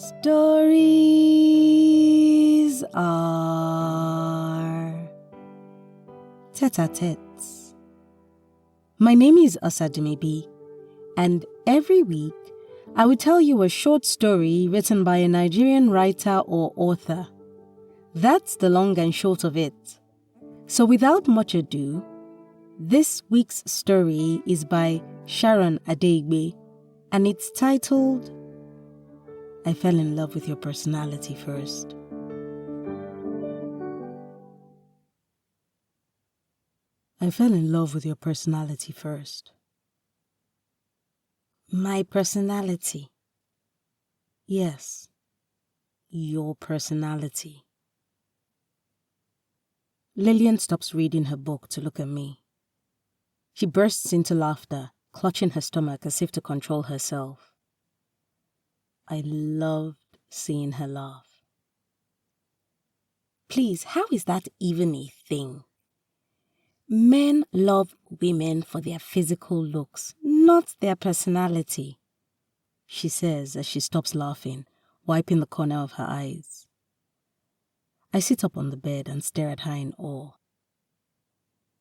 Stories are tete-a-tetes. My name is Zora Neale Hurston, and every week I will tell you a short story written by a Nigerian writer or author. That's the long and short of it. So without much ado, this week's story is by Sharon Adeigbe, and it's titled, I Fell in Love with Your Personality First. I fell in love with your personality first. My personality. Yes, your personality. Lillian stops reading her book to look at me. She bursts into laughter, clutching her stomach as if to control herself. I loved seeing her laugh. Please, how is that even a thing? Men love women for their physical looks, not their personality, she says as she stops laughing, wiping the corner of her eyes. I sit up on the bed and stare at her in awe.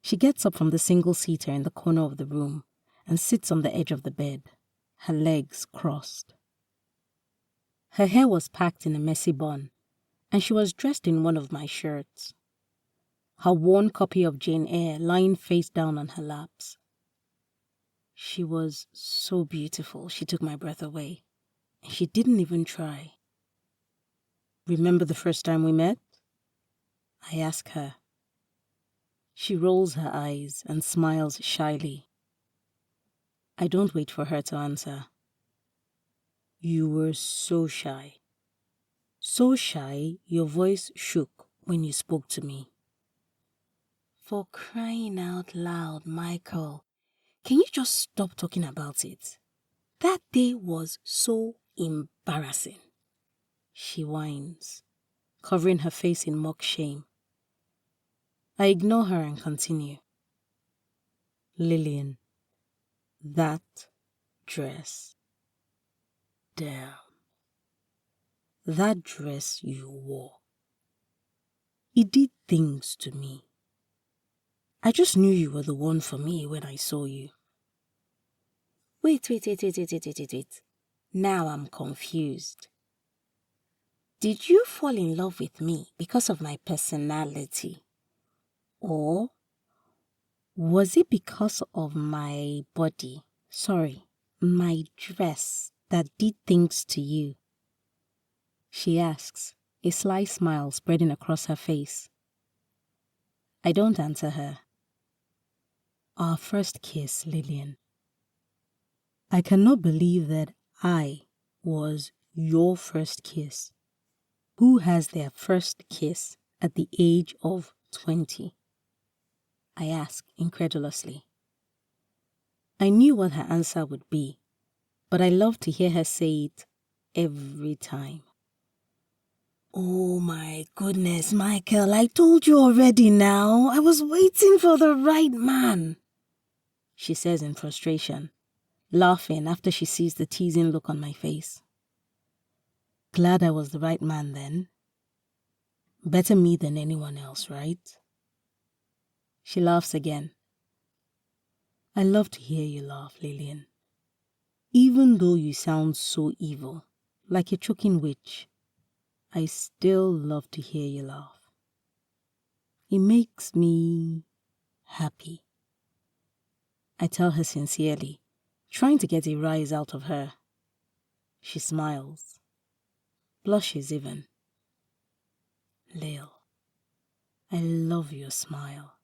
She gets up from the single-seater in the corner of the room and sits on the edge of the bed, her legs crossed. Her hair was packed in a messy bun, and she was dressed in one of my shirts. Her worn copy of Jane Eyre lying face down on her laps. She was so beautiful, she took my breath away, and she didn't even try. Remember the first time we met? I ask her. She rolls her eyes and smiles shyly. I don't wait for her to answer. You were so shy. So shy, your voice shook when you spoke to me. For crying out loud, Michael, can you just stop talking about it? That day was so embarrassing. She whines, covering her face in mock shame. I ignore her and continue. Lillian, that dress. Damn. That dress you wore. It did things to me. I just knew you were the one for me when I saw you. Wait. Now I'm confused. Did you fall in love with me because of my personality? Or was it because of my body? My dress that did things to you? She asks, a sly smile spreading across her face. I don't answer her. Our first kiss, Lillian. I cannot believe that I was your first kiss. Who has their first kiss at the age of 20? I ask incredulously. I knew what her answer would be, but I loved to hear her say it every time. Oh my goodness, Michael, I told you already now. I was waiting for the right man, she says in frustration, laughing after she sees the teasing look on my face. Glad I was the right man then. Better me than anyone else, right? She laughs again. I love to hear you laugh, Lillian. Even though you sound so evil, like a choking witch, I still love to hear you laugh. It makes me happy. I tell her sincerely, trying to get a rise out of her. She smiles, blushes even. Lil, I love your smile.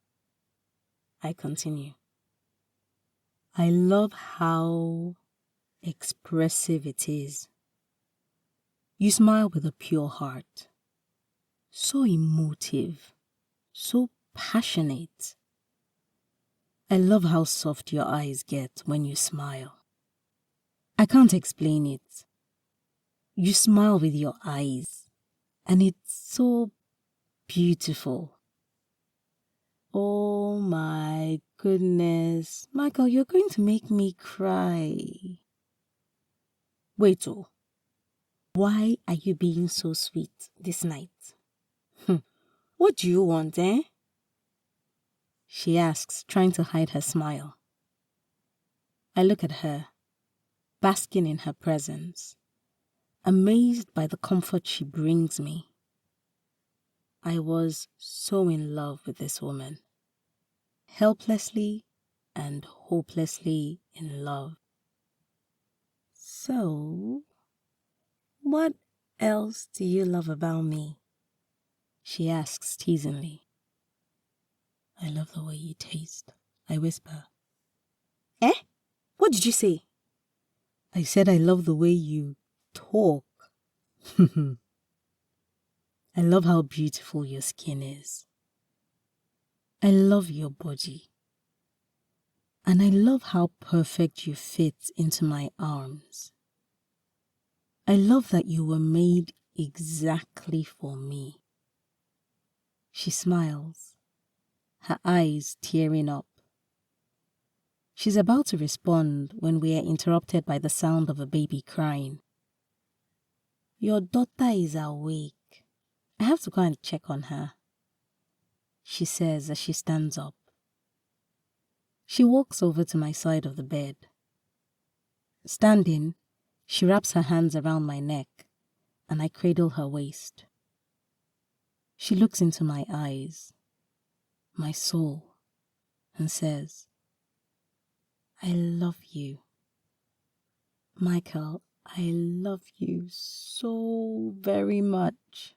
I continue. I love how expressive it is. You smile with a pure heart. So emotive, so passionate. I love how soft your eyes get when you smile. I can't explain it. You smile with your eyes, and it's so beautiful. Oh my goodness. Michael, you're going to make me cry. Wait, Why are you being so sweet this night? What do you want, eh? She asks, trying to hide her smile. I look at her, basking in her presence, amazed by the comfort she brings me. I was so in love with this woman, helplessly and hopelessly in love. So, what else do you love about me? She asks teasingly. I love the way you taste, I whisper. Eh? What did you say? I said I love the way you talk. I love how beautiful your skin is. I love your body. And I love how perfect you fit into my arms. I love that you were made exactly for me. She smiles, her eyes tearing up. She's about to respond when we are interrupted by the sound of a baby crying. Your daughter is awake. I have to go and check on her, she says as she stands up. She walks over to my side of the bed. Standing, she wraps her hands around my neck, and I cradle her waist. She looks into my eyes, my soul, and says, I love you. Michael, I love you so very much.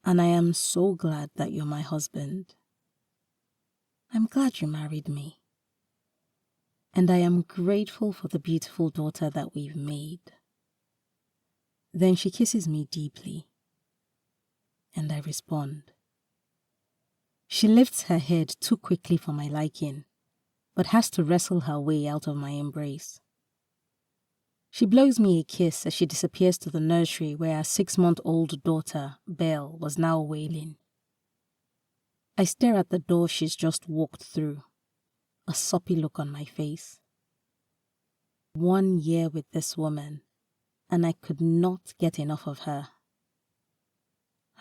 And I am so glad that you're my husband. I'm glad you married me. And I am grateful for the beautiful daughter that we've made. Then she kisses me deeply, and I respond. She lifts her head too quickly for my liking, but has to wrestle her way out of my embrace. She blows me a kiss as she disappears to the nursery where our 6-month-old daughter, Belle, was now wailing. I stare at the door she's just walked through, a soppy look on my face. 1 year with this woman, and I could not get enough of her.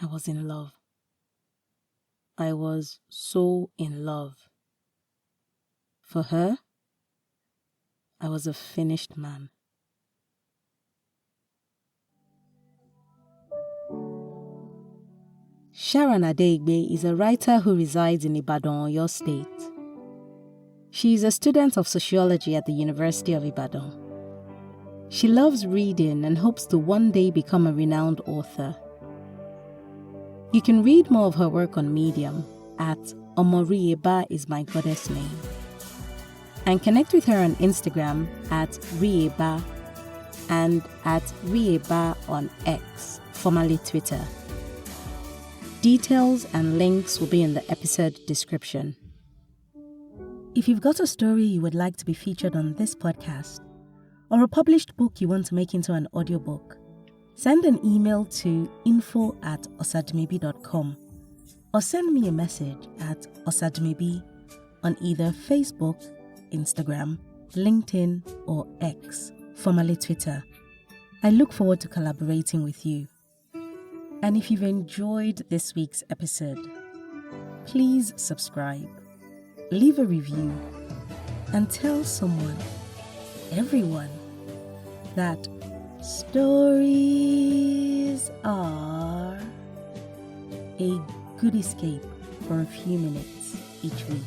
I was in love. I was so in love. For her, I was a finished man. Sharon Adeigbe is a writer who resides in Ibadan, Oyo State. She is a student of sociology at the University of Ibadan. She loves reading and hopes to one day become a renowned author. You can read more of her work on Medium at Omorieba is my goddess name, and connect with her on Instagram at Rieba and at Rieba on X, formerly Twitter. Details and links will be in the episode description. If you've got a story you would like to be featured on this podcast, or a published book you want to make into an audiobook, send an email to info@osadmebi.com or send me a message at osadmebi on either Facebook, Instagram, LinkedIn, or X, formerly Twitter. I look forward to collaborating with you. And if you've enjoyed this week's episode, please subscribe, leave a review, and tell someone, everyone, that stories are a good escape for a few minutes each week.